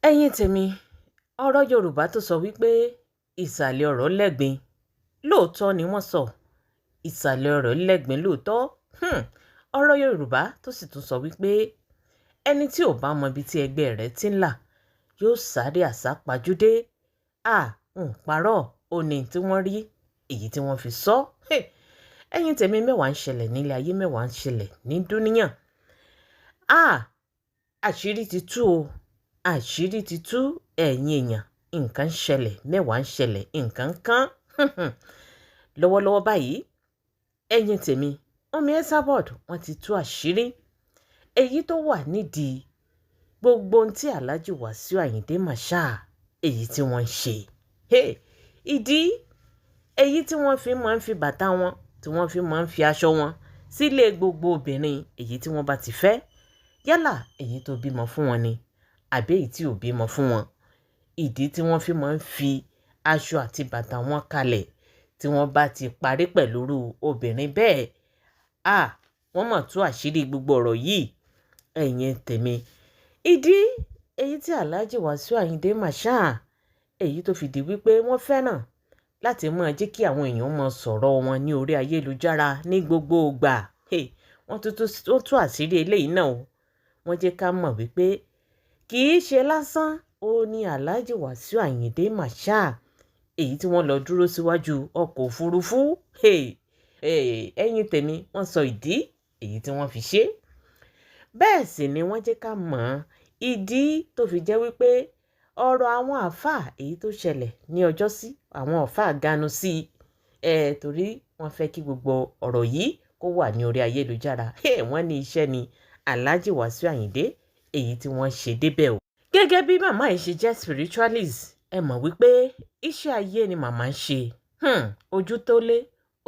ẹ̀yin tèmi ọ̀rọ̀ yorùbá tó sọ wípé ìsàlẹ̀ ọ̀rọ̀ lẹ́gbin lóòótọ́ ni wọ́n sọ ìsàlẹ̀ ọ̀rọ̀ lẹ́gbin lóòótọ́ ọ̀rọ̀ yorùbá tó sì tún sọ wípé ẹni tí ò bá mọ ibi tí ẹgbẹ́ rẹ̀ ti ń là yóò sáré àsápajúdé ń parọ́ ó ní tí wọ́n rí èyí tí wọ́n fi sọ ẹ̀yin tèmi mẹ́wàá ń ṣẹlẹ̀ nílé ayé mẹ́wàá ń ṣẹlẹ̀ ní dúníyàn àṣírí ti tú o àṣírí ti tú ẹ̀yin èèyàn nǹkan ń ṣẹlẹ̀ mẹ́wàá ń ṣẹlẹ̀ nǹkan kan lọ́wọ́lọ́wọ́ báyìí ẹ̀yin tèmi Wunmi Esabod wọ́n ti tú àṣírí èyí tó wà nídìí gbogbo ohun tí Alhaji Wasiu Ayinde Marshal èyí tí wọ́n ń ṣe ìdí èyí tí wọ́n fi máa ń fi bàtà wọn tí wọ́n fi máa ń fi aṣọ wọn sílé gbogbo obìnrin èyí tí wọ́n bá ti fẹ́ yálà èyí tó bímọ fún wọn ni àbí èyí tí ò bímọ fún wọn ìdí tí wọ́n fi máa ń fi aṣọ àti bàtà wọn kalẹ̀ tí wọ́n bá ti parí pẹ̀lú irú obìnrin bẹ́ẹ̀ wọ́n mọ̀ tú àṣírí gbogbo ọ̀rọ̀ yìí ẹ̀yin tèmi ìdí èyí tí Alhaji Wasiu Ayinde Marshal èyí tó fi di wípé wọ́n fẹ́ràn láti máa jẹ́ kí àwọn èèyàn máa sọ̀rọ̀ wọn ní orí ayélujára ní gbogbo ìgbà wọ́n tú àṣírí eléyìí náà o wọ́n jẹ́ ká mọ̀ wípé kì í ṣe lásán ó ní Alhaji Wasiu Ayinde Marshal èyí tí wọ́n lọ dúró síwájú ọkọ̀ òfurufú ẹ̀yin tèmi wọ́n sọ ìdí èyí tí wọ́n fi ṣe bẹ́ẹ̀ sì ni wọ́n jẹ́ ká mọ̀ ìdí tó fi jẹ́ wípé ọ̀rọ̀ àwọn àáfàá èyí tó ṣẹlẹ̀ ní ọjọ́sí àwọn àáfàá ganu sí torí wọ́n fẹ́ kí gbogbo ọ̀rọ̀ yìí kó wà ní orí ayélujára wọ́n ní iṣẹ́ ni Alhaji Wasiu Ayinde èyí tí wọ́n ṣe débẹ̀ o. Gẹ́gẹ́ bí màmá yìí ṣe jẹ́ spiritualist ẹ mọ̀ wípé iṣẹ́ ayé ni màmá ń ṣe ojú tó lé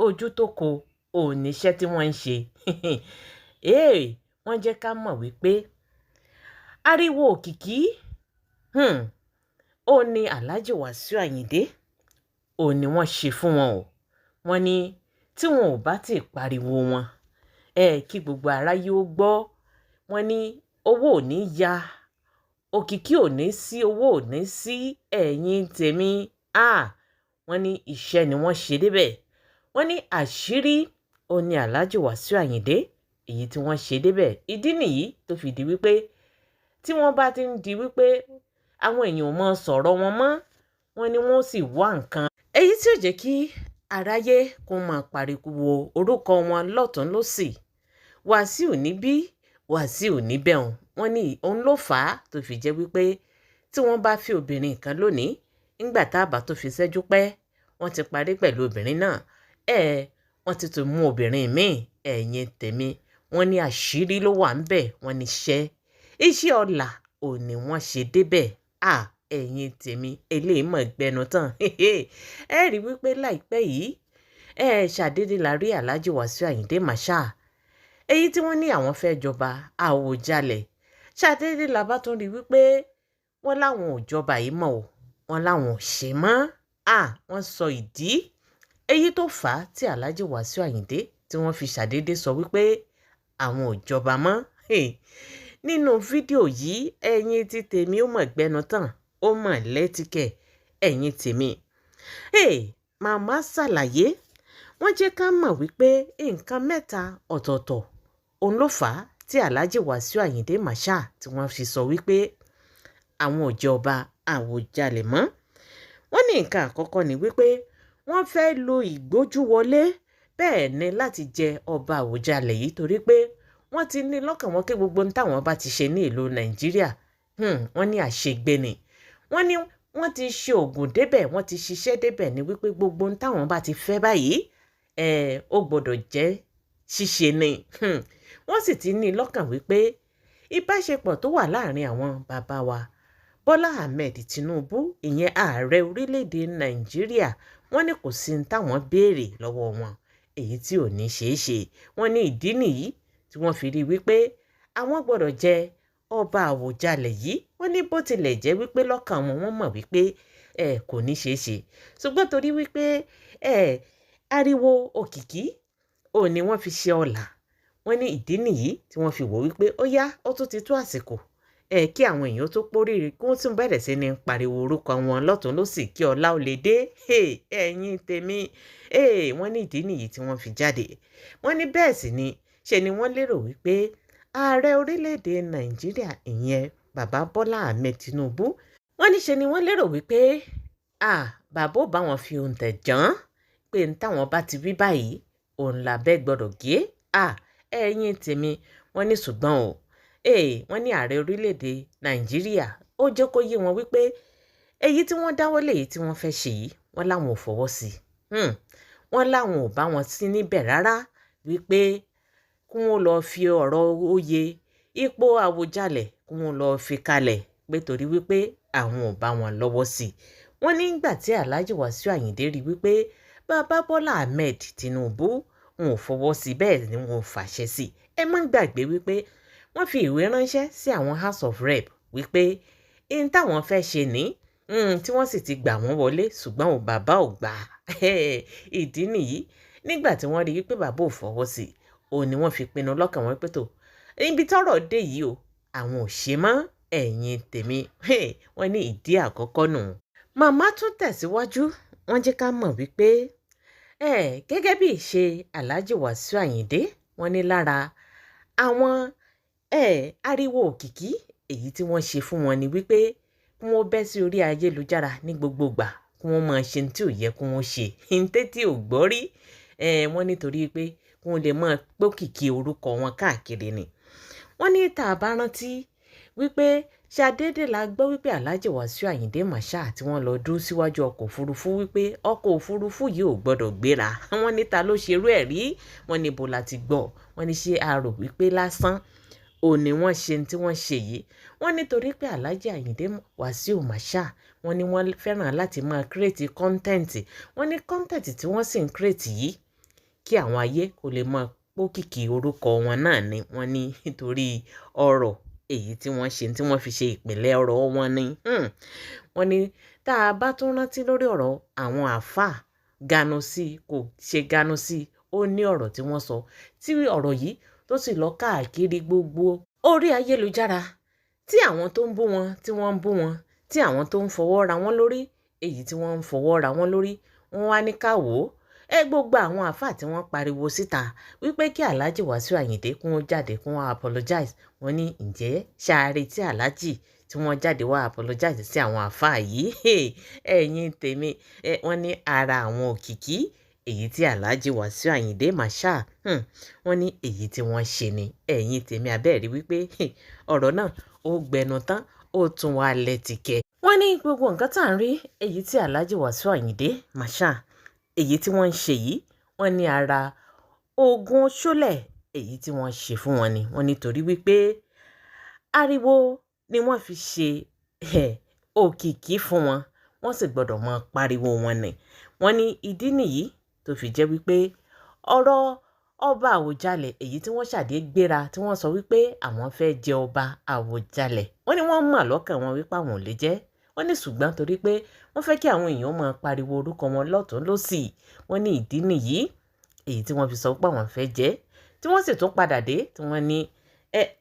ojú tó ko òní iṣẹ́ tí wọ́n ń ṣe wọ́n jẹ́ ká mọ̀ wípé ariwo òkìkí ó ní Alhaji Wasiu Ayinde ó ní wọ́n ṣe fún wọn o wọ́n ní tí wọn ò bá ti pariwo wọn kí gbogbo aráyé ó gbọ́ wọ́n ní owó ò ní ya òkìkí ò ní sí owó ò ní sí ẹ̀yin tèmi wọ́n ní iṣẹ́ ni wọ́n ṣe débẹ̀ wọ́n ní àṣírí ó ní Alhaji Wasiu Ayinde èyí tí wọ́n ṣe débẹ̀ ìdí nìyí tó fi di wípé tí wọ́n bá ti ń di wípé àwọn èèyàn mọ sọ̀rọ̀ wọn mọ́ wọ́n ní wọ́n sì wá nǹkan èyí tí ò jẹ́ kí aráyé kó máa pariwo orúkọ wọn lọ́tún lósì Wasiu níbí Wasiu níbẹ̀ wọ́n ní òun ló fà á tó fi jẹ́ wípé tí wọ́n bá fi obìnrin kan lónìí ńgbà tá a bá tó fi ṣẹ́jú pẹ́ wọ́n ti parí pẹ̀lú obìnrin náà wọ́n ti tún mú obìnrin míì ẹ̀yin tèmi wọ́n ní àṣírí ló wà ńbẹ̀ wọ́n ní iṣẹ́ ọ̀la ò ní wọ́n ṣe débẹ̀ ẹ̀yin tèmi eléyìí mọ̀ gbẹnu tán ẹ rí wípé láìpẹ́ yìí ṣàdédé la rí Alhaji Wasiu Ayinde Marshal èyí tí wọ́n ní àwọn fẹ́ jọba Àwùjalẹ̀ ṣàdédé la bá tún rí wípé wọ́n láwọn ò jọba yìí mọ́ o wọ́n láwọn ò ṣe mọ́ wọ́n sọ ìdí èyí tó fà á tí Alhaji Wasiu Ayinde tí wọ́n fi ṣàdédé sọ wípé àwọn ò jọba mọ́ nínú fídíò yìí ẹ̀yin tí tèmi ó mọ̀ gbẹnu tán ó mọ̀ lẹ́tìkẹ̀ ẹ̀yin tèmi màmá ṣàlàyé wọ́n jẹ́ ká mọ̀ wípé nǹkan mẹ́ta ọ̀tọ̀ọ̀tọ̀ òun ló fà á tí Alhaji Wasiu Ayinde Marshal tí wọ́n fi sọ wípé àwọn ò jọba Àwùjalẹ̀ mọ́ wọ́n ní nǹkan àkọ́kọ́ ni wípé wọ́n fẹ́ lo ìgbójúwọlé bẹ́ẹ̀ ni láti jẹ ọba Àwùjalẹ̀ yìí torí pé wọ́n ti ní lọ́kàn wọn kí gbogbo ohun táwọn bá ti ṣe ní ìlú Nàìjíríà wọ́n ní àṣegbé ni wọ́n ní wọ́n ti ṣe oògùn débẹ̀ wọ́n ti ṣiṣẹ́ débẹ̀ ni wípé gbogbo ohun táwọn bá ti fẹ́ báyìí ó gbọ́dọ̀ jẹ́ ṣíṣe ni wọ́n sì ti ní lọ́kàn wípé ìbáṣepọ̀ tó wà láàrin àwọn bàbá wa Bọ́lá Ahmed Tinubu ìyẹn ààrẹ orílẹ̀-èdè Nàìjíríà wọ́n ní kò sí ní táwọn béèrè lọ́wọ́ wọn èyí tí ò ní ṣeé ṣe wọ́n ní ìdí nìyí tí wọ́n fi rí wípé àwọn gbọ́dọ̀ jẹ ọba Àwùjalẹ̀ yìí wọ́n ní bó tilẹ̀ jẹ́ wípé lọ́kàn wọn wọ́n mọ̀ wípé kò ní ṣeé ṣe ṣùgbọ́n torí wípé ariwo òkìkí ò ní wọ́n fi ṣe ọ̀la wọ́n ní ìdí nìyí tí wọ́n fi wò wípé ó yá ó tún ti tó àsìkò kí àwọn èèyàn tó póríire kí wọ́n tún bẹ̀rẹ̀ sí ní pariwo orúkọ wọn lọ́tún lósì kí ọlá ó lè dé ẹ̀yin tèmi wọ́n ní ìdí nìyí tí wọ́n fi jáde. Wọ́n ní bẹ́ẹ̀ sì ni ṣe ni wọ́n lérò wípé ààrẹ orílẹ̀-èdè Nàìjíríà ìyẹn bàbá Bọ́lá Ahmed Tinubu wọ́n ní ṣe ni wọ́n lérò wípé bàbá ò bá wọn fi òǹtẹ̀ jàn pé n táwọn bá ti wí báyìí òun làbẹ́ gbọ́dọ̀ gé ẹ̀yin tèmi wọ́n ní ṣùgbọ́n o wọ́n ní ààrẹ orílẹ̀-èdè Nàìjíríà ó jẹ́ kó yé wọn wípé èyí tí wọ́n dáwọ́lé èyí tí wọ́n fẹ́ ṣe yìí wọ́n láwọn ò fọwọ́ sí wọ́n láwọn ò bá wọn sí níbẹ̀ rárá wípé kí wọ́n lọ fi ọ̀rọ̀ oyè ipò Àwùjalẹ̀ kí wọ́n lọ fi kalẹ̀ pé torí wípé àwọn ò bá wọn lọ́wọ́ sí wọ́n ní ìgbà tí Alhaji Wasiu Ayinde rí wípé bàbá Bọ́lá Ahmed Tinubu wọn ò fọwọ́ sí bẹ́ẹ̀ ni wọn ò fàṣẹ sí ẹ má gbàgbé wípé wọ́n fi ìwé ránṣẹ́ sí àwọn House of Rep wípé ihun táwọn fẹ́ ṣe ní tí wọ́n sì ti gbà wọ́n wọlé ṣùgbọ́n ò bàbá ò gbà ìdí nìyí nígbà tí wọ́n rí wípé bàbá ò fọwọ́ sí òun ni wọ́n fi pinnu lọ́kàn wọn pé tó ibi tọ́rọ̀ dé yìí o àwọn ò ṣe mọ́ ẹ̀yin tèmi wọ́n ní ìdí àkọ́kọ́ nù. Màmá tún tẹ̀síwájú wọ́n jẹ́ ká mọ̀ wípé gẹ́gẹ́ bí ìṣe Alhaji Wasiu Ayinde wọ́n ní lára àwọn ariwo òkìkí èyí tí wọ́n ṣe fún wọn ni wípé kí wọ́n bẹ́ sí orí ayélujára ní gbogbo ìgbà kí wọ́n máa ṣe tí ò yẹ kí wọ́n ṣe tí ò gbọ́ rí wọ́n nítorí pé kí wọ́n lè máa pókìkí orúkọ wọn káàkiri ni. Wọ́n ní tá a bá rántí wípé ṣàdédé la gbọ́ wípé Alhaji Wasiu Ayinde Marshal tí wọ́n lọ dúró síwájú ọkọ̀ òfurufú wípé ọkọ̀ òfurufú yìí ò gbọ́dọ̀ gbéra wọ́n ní ta ló ṣerú ẹ̀ rí wọ́n ní bo la ti gbọ́ wọ́n ní ṣé a rò wípé lásán òní wọ́n ṣe tí wọ́n ṣe yìí wọ́n nítorí pé Alhaji Ayinde Wasiu Marshal wọ́n ní wọ́n fẹ́ràn láti máa kírètì kọ́ńtẹ́ǹtì wọ́n ní kọ́ńtẹ́ǹtì tí wọ́n sì ń kírètì yìí kí àwọn ayé kò lè máa pókìkí orúkọ wọn náà ni wọ́n ní nítorí ọ̀rọ̀ èyí tí wọ́n ṣe tí wọ́n fi ṣe ìpìlẹ̀ ọ̀rọ̀ wọn ni wọ́n ní tá a bá tún rántí lórí ọ̀rọ̀ àwọn àáfàá ganu sí kò ṣe ganu sí ó ní ọ̀rọ̀ tí wọ́n sọ tí ọ̀rọ̀ yìí tó sì lọ káàkiri gbogbo orí ayélujára tí àwọn tó ń bú wọn tí wọ́n ń bú wọn tí àwọn tó ń fọwọ́ ra wọn lórí èyí tí wọ́n ń fọwọ́ ra wọn lórí wọ́n wá ní ká wò ó gbogbo àwọn àáfàá tí wọ́n pariwo síta wípé kí Alhaji Wasiu Ayinde kún ó jáde kún wá apologize wọ́n ní ǹjẹ́ ṣáàrè tí Alhaji tí wọ́n jáde wá apologize sí àwọn àáfàá yìí ẹ̀yin tèmi wọ́n ní ara àwọn òkìkí èyí tí Alhaji Wasiu Ayinde Marshal wọ́n ní èyí tí wọ́n ṣe ni ẹ̀yin tèmi abẹ́ẹ̀rí wípé ọ̀rọ̀ náà ó gbẹnu tán ó tún wá lẹ́tìkẹ́. wọ́n ní gbogbo nǹkan tá à ń rí èyí tí Alhaji Wasiu Ayinde Marshal èyí tí wọ́n ń ṣe yìí wọ́n ní ara ogun ṣólẹ̀ èyí tí wọ́n ṣe fún wọn ni wọ́n nítorí wípé ariwo ni wọ́n fi ṣe òkìkí fún wọn wọ́n sì gbọ́dọ̀ máa pariwo wọn ni wọ́n ní ìdí nìyí tó fi jẹ́ wípé ọ̀rọ̀ ọba Àwùjalẹ̀ èyí tí wọ́n ṣàdé gbéra tí wọ́n sọ wípé àwọn fẹ́ jẹ ọba Àwùjalẹ̀ wọ́n ní wọ́n mọ̀ lọ́kàn wọn wípé àwọn ò lè jẹ́ wọ́n ní ṣùgbọ́n torí pé wọ́n fẹ́ kí àwọn èèyàn máa pariwo orúkọ wọn lọ́tún lósì wọ́n ní ìdí nìyí èyí tí wọ́n fi sọ pé àwọn fẹ́ jẹ́ tí wọ́n sì tún padà dé tí wọ́n ní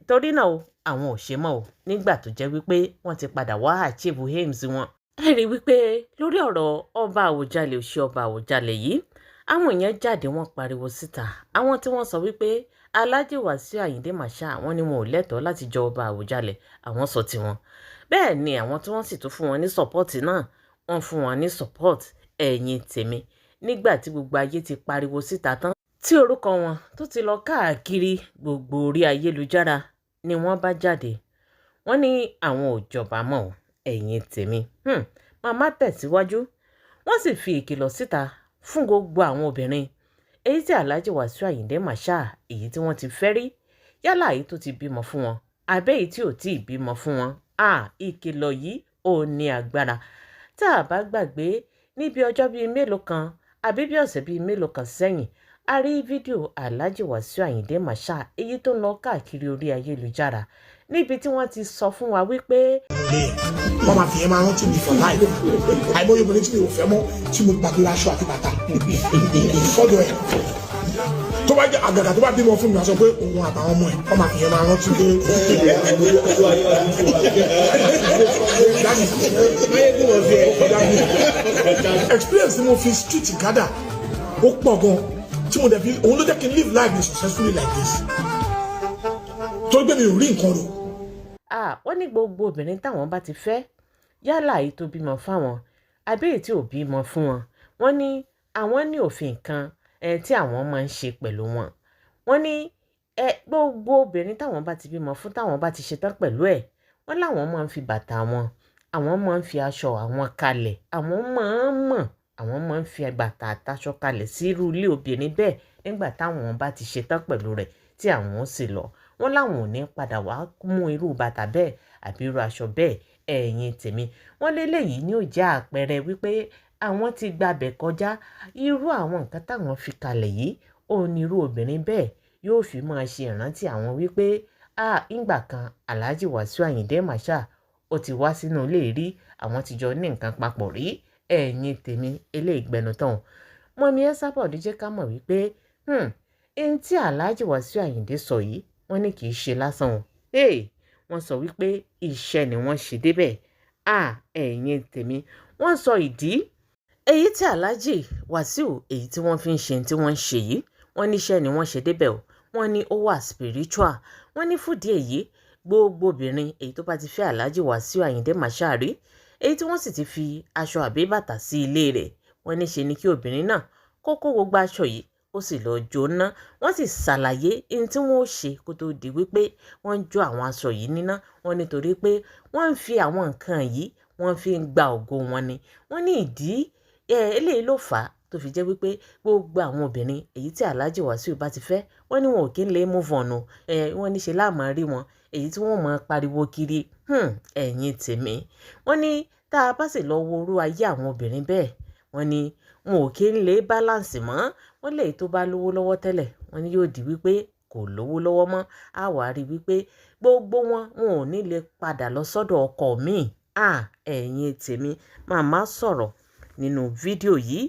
torí náà o àwọn ò ṣe mọ́ o nígbà tó jẹ́ wípé wọ́n ti padà wá achieve aims wọn. ẹ rí i wípé lórí ọ̀rọ̀ ọba Àwùjalẹ̀ òṣì ọba Àwùjalẹ̀ yìí àwọn èèyàn jáde wọ́n pariwo síta àwọn tí wọ́n sọ wípé Alhaji Wasiu Ayinde Marshal wọ́n ní wọn ò lẹ́tọ̀ọ́ láti jẹ ọba Àwùjalẹ̀ àwọn sọ tiwọn bẹ́ẹ̀ ni àwọn tí wọ́n sì tún fún wọn ní support náà wọ́n fún wọn ní support ẹ̀yin tèmi nígbà tí gbogbo ayé ti pariwo síta tán tí orúkọ wọn tó ti lọ káàkiri gbogbo orí ayélujára ni wọ́n bá jáde wọ́n ní àwọn ò jọba mọ́ ẹ̀yin tèmi màmá tẹ̀síwájú wọ́n sì fi ìkìlọ̀ síta fún gbogbo àwọn obìnrin èyí tí Alhaji Wasiu Ayinde Marshal èyí tí wọ́n ti fẹ́ rí yálà èyí tó ti bímọ fún wọn àbẹ́ èyí tí ò tí ì bímọ fún wọn ìkìlọ̀ yìí ò ní agbára tá a bá gbàgbé níbi ọjọ́ bíi mélòó kan àbí bí ọ̀sẹ̀ bíi mélòó kan sẹ́yìn a rí fídíò Alhaji Wasiu Ayinde Marshal èyí tó ń lọ káàkiri orí ayélujára níbi tí wọ́n ti sọ fún wa wípé. wọ́n máa fi ẹ̀ máa rántí mi for life àìmọye obìnrin tí mi ò fẹ́ mọ́ tí mo gbàgbé aṣọ àti bàtà ìfọ́dọ̀ ẹ̀ tó tó bá jẹ́ àgàgà tó bá bímọ fún mi a sọ pé òun àtàwọn ọmọ ẹ̀ wọ́n máa fi yẹn máa rántí pé experience tí mo fi street gather ó pọ̀ gan tí mo dẹ̀ fi òun ló jẹ́ kí n live life successfully like this torí pé mi ò rí nǹkan rò. wọ́n ní gbogbo obìnrin táwọn bá ti fẹ́ yálà èyí tó bímọ fáwọn àbí èyí tí ò bímọ fún wọn wọ́n ní àwọn ní òfin kan tí àwọn máa ń ṣe pẹ̀lú wọn. wọ́n ní gbogbo obìnrin táwọn bá ti bímọ fún táwọn bá ti ṣetán pẹ̀lú ẹ̀ wọ́n láwọn máa ń fi bàtà wọn àwọn máa ń fi aṣọ àwọn kalẹ̀ àwọn máa ń fi bàtà àtàṣọ kalẹ̀ sí irú ilé obìnrin bẹ́ẹ̀ nígbà táwọn bá ti ṣetán pẹ̀lú rẹ̀ tí àwọn ó sì lọ. wọ́n láwọn ò ní padà wá mú irú bàtà bẹ́ẹ̀ àbí irú aṣọ bẹ́ẹ̀ ẹ̀yin tèmi. wọ́n léléyìí ní ó jẹ́ àpẹẹrẹ wípé àwọn ti gbabẹ̀ kọjá irú àwọn nǹkan táwọn fi kalẹ̀ yìí òun ni irú obìnrin bẹ́ẹ̀ yóò fi máa ṣe ìrántí àwọn wípé ìgbà kan Alhaji Wasiu Ayinde Marshal ó ti wá sínú ilé rí àwọn ti jọ ní nǹkan papọ̀ rí ẹ̀yin tèmi eléyìí gbẹnu tán. Mọ́mí Esabod jẹ́ ká mọ̀ wípé ẹni tí Alhaji Wasiu Ayinde sọ yìí wọ́n ní kì í ṣe lásán o. Wọ́n sọ wípé iṣẹ́ ni wọ́n ṣe débẹ̀. Ẹ̀yin tèmi wọ́n sọ ìdí èyí tí Alhaji Wasiu èyí tí wọ́n fi ń ṣe tí wọ́n ń ṣe yìí wọ́n níṣẹ́ ni wọ́n ṣe débẹ̀ o. wọ́n ní ó wà spiritual. wọ́n ní fúdìí èyí gbogbo obìnrin èyí tó bá ti fẹ́ Alhaji Wasiu Ayinde Marshal rí èyí tí wọ́n sì ti fi aṣọ àbí bàtà sí ilé rẹ̀ wọ́n ní ṣe ni kí obìnrin náà kó gbogbo aṣọ yìí ó sì lọ jóná. wọ́n sì ṣàlàyé ohun tí wọ́n ó ṣe kó tó di wípé wọ́n ń jó àwọn aṣọ yìí níná. wọ́n nítorí pé wọ́n ń fi àwọn nǹkan yìí wọ́n fi ń gba ògo wọn ni. wọ́n ní ìdí eléyìí ló fà á tó fi jẹ́ wípé gbogbo àwọn obìnrin èyí tí Alhaji Wasiu bá ti fẹ́ wọ́n ní wọn ò kí ń lè move on o. wọ́n ní ṣe láàmú rí wọn èyí tí wọ́n máa pariwo kiri ẹ̀yin tèmi. wọ́n ní tá a bá sì lọ wo orú ayé àwọn obìnrin bẹ́ẹ̀ wọ́n ní wọn ò kí ń lè balance mọ́. wọ́n lè tó bá lówó lọ́wọ́ tẹ́lẹ̀ wọ́n ní yóò di wípé kò lówó lọ́wọ́ mọ́ á wàá rí wípé gbogbo wọn ò ní lè padà lọ sọ́dọ̀ ọkọ míì. ẹ̀yin tèmi màmá sọ̀rọ̀ nínú fídíò yìí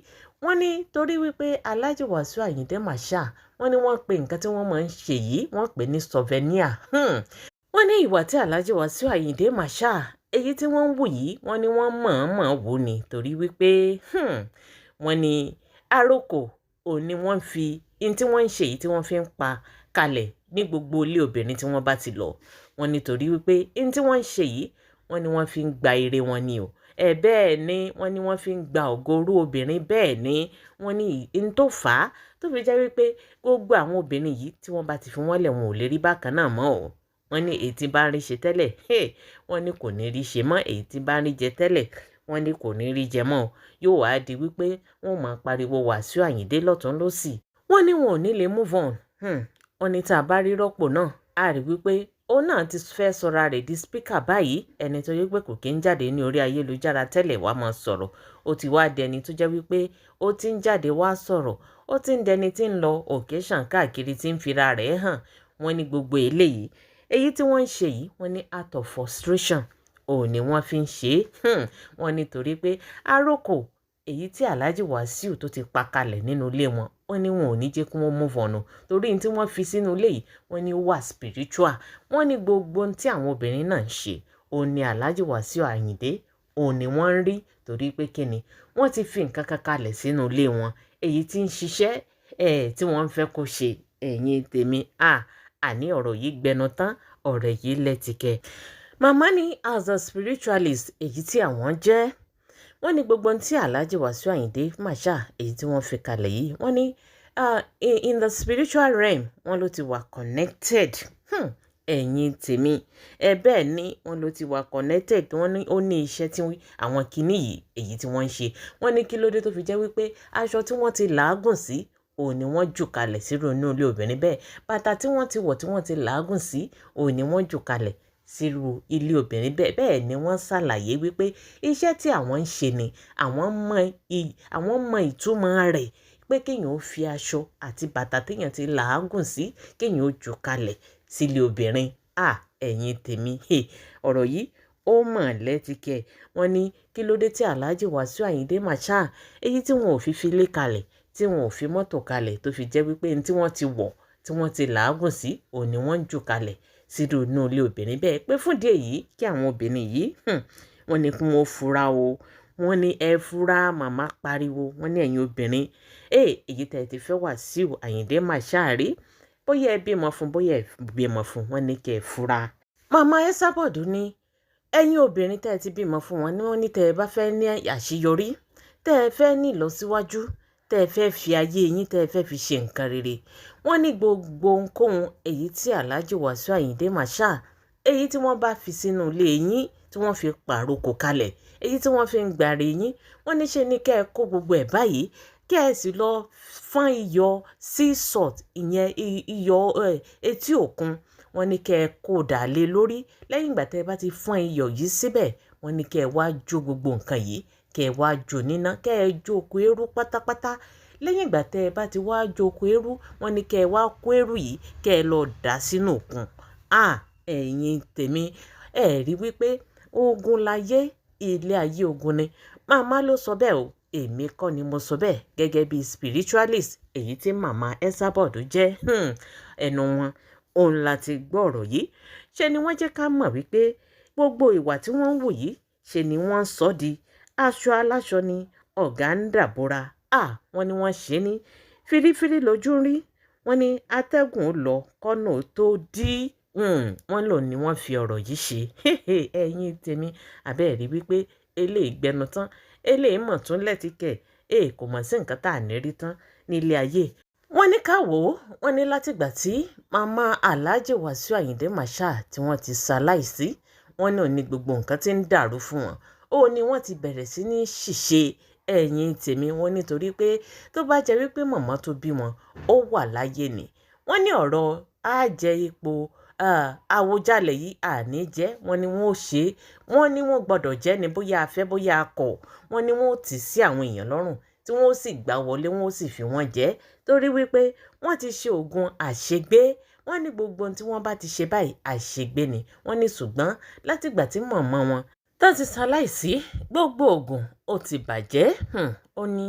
wọ́n ní torí wípé Alhaji Wasiu Ayinde Marshal wọ́n ní wọ́n pe nǹkan tí wọ́n máa ń ṣe yìí wọ́n pè ní souvenir. wọ́n ní ìwà tí Alhaji Wasiu Ayinde Marshal èyí tí wọ́n ń wù yìí wọ́n ní wọ́n mọ̀ọ́mọ̀ wù ní torí wípé wọ́n ní àròkò òní wọ́n fi in tí wọ́n ń ṣe yìí tí wọ́n fi ń pa kalẹ̀ ní gbogbo ilé obìnrin tí wọ́n bá ti lọ. wọ́n ní torí wípé in tí wọ́n ń ṣe yìí wọ́n ní wọ́n fi ń gba ire wọn ni o. bẹ́ẹ̀ ni wọ́n ní wọ́n fi ń gba ògorú obìnrin bẹ́ẹ̀ ni wọ́n ní in tó fà á tó fi jẹ́ wípé gbogbo àwọn obìnrin yìí tí wọ́n bá ti fi wọ́n lẹ̀ wọn ò lè rí bákan náà mọ́ o. wọ́n ní èyí tí bá ń rí ṣe tẹ́lẹ̀ wọ́n ní kò ní rí ṣe mọ́ èyí tí bá ń rí jẹ tẹ́lẹ̀ wọ́n ní kò ní rí jẹ mọ́ yóò wá di wípé wọ́n máa pariwo Wasiu Ayinde lọ́tún lọ́sì. wọ́n ní wọn ò ní lè move on. wọ́n ní tá a bá rí rọ́pò náà a rí wípé ó náà ti fẹ́ sọra rẹ̀ di spíkà báyìí ẹni tó yẹ pé kò kí ń jáde ní orí ayélujára tẹ́lẹ̀ wá máa sọ̀rọ̀ ó ti wá dẹni tó jẹ́ wípé ó ti ń jáde wá sọ̀rọ̀ ó ti ń dẹni tí ń lọ occasion káàkiri tí ń fira rẹ̀ hàn. wọ́n ní gbogbo eléyìí èyí tí wọ́n ń ṣe yìí wọ́n ní out of frustration òun ni wọ́n fi ń ṣe é. wọ́n nítorí pé àròkò èyí tí Alhaji Wasiu tó ti pa kalẹ̀ nínú ilé wọn wọ́n ní wọn ò ní jẹ́ kí wọ́n move on torí tí wọ́n fi sínú ilé yìí wọ́n ní wà spiritual. wọ́n ní gbogbo ohun tí àwọn obìnrin náà ń ṣe òun ni Alhaji Wasiu Ayinde òun ni wọ́n ń rí torí pé kíni wọ́n ti fi nǹkan kan kalẹ̀ sínú ilé wọn èyí tí ń ṣiṣẹ́ tí wọ́n ń fẹ́ kó ṣe ẹ̀yin tèmi. àní ọ̀rọ̀ yìí gbẹnu tán ọ̀rọ̀ yìí lẹ́tìkẹ́. màmá ní as a spiritualist èyí tí àwọn jẹ́ wọ́n ní gbogbo ohun tí Alhaji Wasiu Ayinde Marshal èyí tí wọ́n fi kalẹ̀ yìí wọ́n ní in the spiritual realm wọ́n ló ti wà connected. ẹ̀yin tèmi bẹ́ẹ̀ ni wọ́n ló ti wà connected. wọ́n ní ó ní iṣẹ́ tí àwọn kinní yìí èyí tí wọ́n ń ṣe. wọ́n ní kí ló dé tó fi jẹ́ wípé aṣọ tí wọ́n ti làágùn sí òun ni wọ́n jù kalẹ̀ sírò inú ilé obìnrin bẹ́ẹ̀ bàtà tí wọ́n ti wọ̀ tí wọ́n ti làágùn sí òun ni wọ́n jù kalẹ̀ sírú ilé obìnrin bẹ́ẹ̀. bẹ́ẹ̀ ni wọ́n ṣàlàyé wípé iṣẹ́ tí àwọn ń ṣe ni àwọn mọ ìtumọ̀ rẹ̀ pé kéèyàn ó fi aṣọ àti bàtà téèyàn ti làágùn sí kéèyàn ó jù kalẹ̀ sílé obìnrin. ẹ̀yin tèmi ọ̀rọ̀ yìí ó mọ̀ lẹ́tìkẹ́. wọ́n ní kí ló dé tí Alhaji Wasiu Ayinde Marshal èyí tí wọn ò fi lé kalẹ̀ tí wọn ò fi mọ́tò kalẹ̀ tó fi jẹ́ wípé ní tí wọ́n ti wọ̀ tí wọ́n ti làágùn sí òun ni wọ́n ń jù kalẹ̀ sínú inú ilé obìnrin bẹ́ẹ̀ pé fún díẹ̀ yìí kí àwọn obìnrin yìí wọ́n ní kí wọ́n fura o wọ́n ní ẹ fura màmá pariwo wọ́n ní ẹ̀yin obìnrin èyí tẹ́ ti fẹ́ Wàsíù Àyìndé Marshal rí bóyá ẹ bímọ fún bóyá ẹ bímọ fún wọ́n ní kẹ́ ẹ fura. Màmá Esabod ní ẹ̀yin obìnrin tẹ́ ti bímọ fún wọn ni wọ́n ní tẹ́ ẹ bá fẹ́ ní àṣeyọrí tẹ́ ẹ fẹ́ ní ìlọsíwájú tẹ́ ẹ fẹ́ fi ayé yín tẹ́ ẹ fẹ́ fi ṣe nǹkan rere wọ́n ní gbogbo ohunkóhun èyí tí Alhaji Wàsíù Àyìndé Marshal èyí tí wọ́n bá fi sínú ilé yín tí wọ́n fi pàrokò kalẹ̀ èyí tí wọ́n fi ń gbàre yín wọ́n ní ṣe ni kẹ́ ẹ kó gbogbo ẹ̀ báyìí kẹ́ ẹ sì lọ fọ́n iyọ̀ sea salt ìyẹn iyọ̀ etí òkun wọ́n ní kẹ́ ẹ kó dà lé lórí lẹ́yìn ìgbà tẹ́ ẹ bá ti fọ́n iyọ̀ yìí síbẹ̀ wọ́n ní kẹ́ ẹ wá jó gbogbo nǹkan yìí kẹ́ ẹ wá jó níná kẹ́ ẹ jó oko eérú pátápátá lẹ́yìn ìgbà tẹ́ ẹ bá ti wá jó oko eérú wọ́n ní kẹ́ ẹ wá kó eérú yìí kẹ́ ẹ lọ dà sínú òkun ẹ̀yin tèmi ẹ rí wípé ogun láyé ilé ayé ogun ni màmá ló sọ bẹ́ẹ̀ o èmi kọ́ ni mo sọ bẹ́ẹ̀ gẹ́gẹ́ bí spiritualist èyí tí màmá Esabod jẹ́ ẹnu wọn òun láti gbọ́ ọ̀rọ̀ yìí ṣe ni wọ́n jẹ́ ká mọ̀ wípé gbogbo ìwà tí wọ́n ń wù yìí ṣe ni wọ́n ń sọ di aṣọ aláṣọ ni ọ̀gá ń dàbora wọ́n ní wọ́n ṣe ní fírífírí lójú ń rí wọ́n ní atẹ́gùn lọ kọ́nà tó dí wọ́n lò ní wọ́n fi ọ̀rọ̀ yìí ṣe ẹ̀yin tèmi àbẹ́ẹ̀rí wípé eléyìí gbẹnu tán eléyìí mọ̀ tún lẹ́tìkẹ̀ kò mọ̀ sí nǹkan tá à ní rí tán nílé ayé. wọ́n ní ká wò ó wọ́n ní látìgbà tí màmá Alhaji Wàsíù Àyìndé Marshal tí wọ́n ti ṣaláìsí wọ́n ní òní gbogbo nǹkan tí ń dàrú fún wọn ó ní wọ́n ti bẹ̀rẹ̀ sí ní ṣìṣe ẹ̀yin tèmi wọ́n nítorí pé tó bá jẹ́ wípé màmá tó bí wọn ó wà láyé ni wọ́n ní ọ̀rọ̀ á jẹ ipò Àwùjalẹ̀ yìí àní jẹ́ wọ́n ní wọ́n ó ṣe é wọ́n ní wọ́n gbọ́dọ̀ jẹ́ ni bóyá a fẹ́ bóyá a kọ̀ wọ́n ní wọ́n ó tì sí àwọn èèyàn lọ́rùn tí wọ́n ó sì gbà wọlé wọ́n ó sì fi wọ́n jẹ torí wípé wọ́n ti ṣe oògùn àṣegbé wọ́n ní gbogbo ohun tí wọ́n bá ti ṣe báyìí àṣegbé ni wọ́n ní ṣùgbọ́n látìgbà tí mọ̀mọ́ wọn tó ti ṣaláìsí gbogbo oògùn ó ti bàjẹ́ ó ní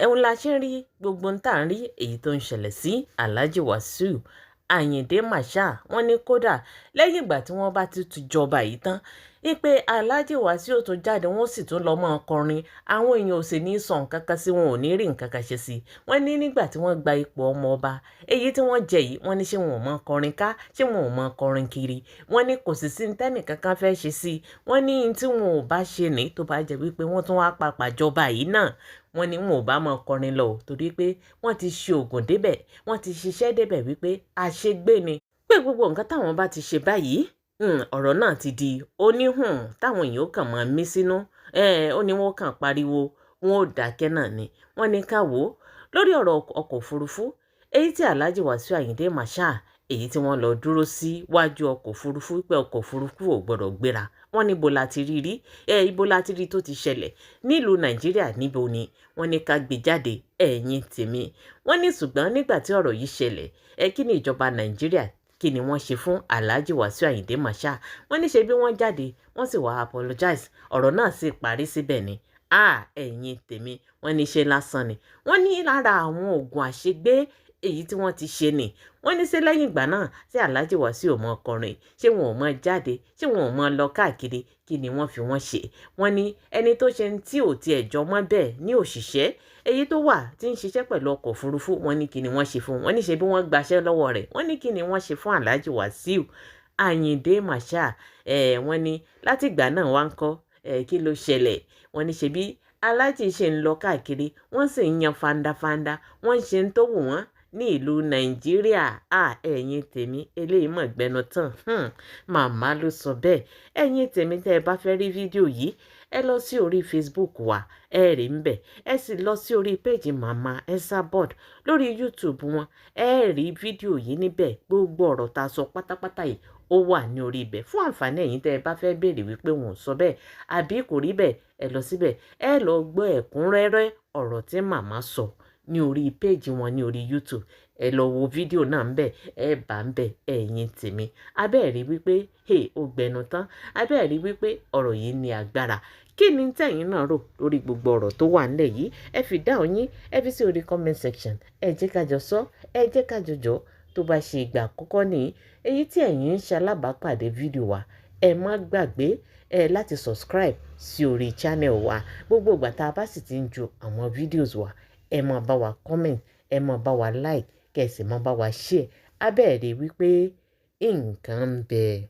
òun la ṣe ń rí gbogbo ohun tá à ń rí èyí tó ń ṣẹlẹ̀ sí Alhaji Wàsíù Àyìndé Marshal wọ́n ní kódà lẹ́yìn ìgbà tí wọ́n bá ti jọba yìí tán wípé Alhaji Wàsíù tó jáde wọ́n sì tún lọ́ọ́ máa kọrin àwọn èèyàn ò sì ní sọ nǹkan kan sí wọn ò ní rí nǹkan kan ṣe sí wọ́n ní nígbà tí wọ́n gba ipò ọmọ ọba èyí tí wọ́n jẹ yìí wọ́n ní ṣé wọn ò mọ kọrin ká ṣé wọn ò mọ kọrin kiri wọ́n ní kò sì sí tẹ́nì kankan fẹ́ ṣe sí wọ́n ní tí wọn ò bá ṣe ní tó bá jẹ́ wípé wọ́n tún wá papà jọba yìí náà wọ́n ní wọn ò bá máa kọrin lọ torí pé wọ́n ti ṣe oògùn débẹ̀ wọ́n ti ṣiṣẹ́ débẹ̀ wípé àṣegbé ni pé gbogbo nǹkan táwọn bá ti ṣe báyìí ọ̀rọ̀ náà ti di oníhùn táwọn èèyàn kàn máa mí sínú ó ní wọ́n kàn pariwo wọn ò dákẹ́ náà ni wọ́n ní ká wò ó lórí ọ̀rọ̀ ọkọ̀ òfurufú èyí tí Alhaji Wàsíù Àyìndé Marshal èyí tí wọ́n lọ dúró sí wájú ọkọ̀ òfurufú pé ọkọ̀ òfurufú ò gbọ́dọ̀ gbéra wọ́n ní ibo la ti rí ibo la ti rí tó ti ṣẹlẹ̀ nílùú Nàìjíríà níbo ni wọ́n ní ká gbé jáde ẹ̀yin tèmi wọ́n ní ṣùgbọ́n nígbà tí ọ̀rọ̀ yìí ṣẹlẹ̀ kí ni ìjọba Nàìjíríà kí ni wọ́n ṣe fún Alhaji Wàsíù Àyìndé Marshal wọ́n ní ṣe bí wọ́n jáde wọ́n sì wá apologize ọ̀rọ̀ náà sì parí síbẹ̀ ni ẹ̀yin tèmi wọ́n ní ṣe lásán ni wọ́n ní lára àwọn oògùn àṣegbé èyí tí wọ́n ti ṣe ni wọ́n ní ṣe lẹ́yìn ìgbà náà tí Alhaji Wàsíù ò mọ ọkùnrin ṣé wọn ò mọ jáde ṣé wọn ò mọ lọ káàkiri kí ni wọ́n fi wọ́n ṣe wọ́n ní ẹni tó ṣe tí ò tiẹ̀ jọ mọ́ bẹ́ẹ̀ ní òṣìṣẹ́ èyí tó wà tí ń ṣiṣẹ́ pẹ̀lú ọkọ̀ òfurufú wọ́n ní kí ni wọ́n ṣe fún wọ́n ní ṣe bí wọ́n gbaṣẹ́ lọ́wọ́ rẹ̀ wọ́n ní kí ni wọ́n ṣe fún Alhaji Wàsíù Àyìndé Marshal wọ́n ní láti ìgbà náà wá ń kọ́ kí ló ṣẹlẹ̀ wọ́n ní ṣe bí Alhaji ṣe ń lọ káàkiri wọ́n sì ń yan fandafanda wọ́n ṣe ń tó wù wọ́n ní ìlú Nàìjíríà ẹ̀yin tèmi eléyìí mọ̀ gbẹnu tán màmá ló sọ bẹ́ẹ̀ ẹ̀yin tèmi tẹ́ ẹ bá fẹ́ rí fídíò yìí ẹ lọ sí orí Facebook wa ẹ rí ń bẹ̀ ẹ sì lọ sí orí péjì màmá Esabod lórí YouTube wọn ẹ rí fídíò yìí níbẹ̀ gbogbo ọ̀rọ̀ tá a sọ pátápátá yìí ó wà ní orí ibẹ̀ fún àǹfààní ẹ̀yin tẹ́ ẹ bá fẹ́ béèrè wípé wọn ò sọ bẹ́ẹ̀ àbí kò rí bẹ́ẹ̀ ẹ lọ síbẹ̀ ẹ lọ gbọ́ ẹ̀kúnrẹ́rẹ́ ọ̀rọ̀ tí màmá sọ ní orí péèjì wọn ní orí YouTube. Ẹ lọ wo fídíò náà ńbẹ̀, ẹ bá ńbẹ̀ ẹ̀yin tèmi. Abẹ́ẹ̀ rí wípé ó gbẹnu tán. Abẹ́ẹ̀ rí wípé ọ̀rọ̀ yìí ní agbára. Kí ni tẹ̀yin náà rò lórí gbogbo ọ̀rọ̀ tó wà nílẹ̀ yìí? Ẹ fi dáhùn yín, ẹ fi sí orí comment section. Ẹ jẹ́ ká jọ sọ, ẹ jẹ́ ká jọjọ́. Tó bá ṣe ìgbà àkọ́kọ́ nìyí, èyí tí ẹ̀yin ń ṣalábàápàdé fídíò wa, ẹ má gbàgbé láti subscribe sí orí channel wa. Gbogbo ìgbà tá a bá sì ti ń ju àwọn videos wa, ẹ máa bá wa comment, ẹ máa bá wa like, kẹ́ ẹ sì máa bá wa share. Abẹ́ẹ̀ rí wípé nǹkan ń bẹ.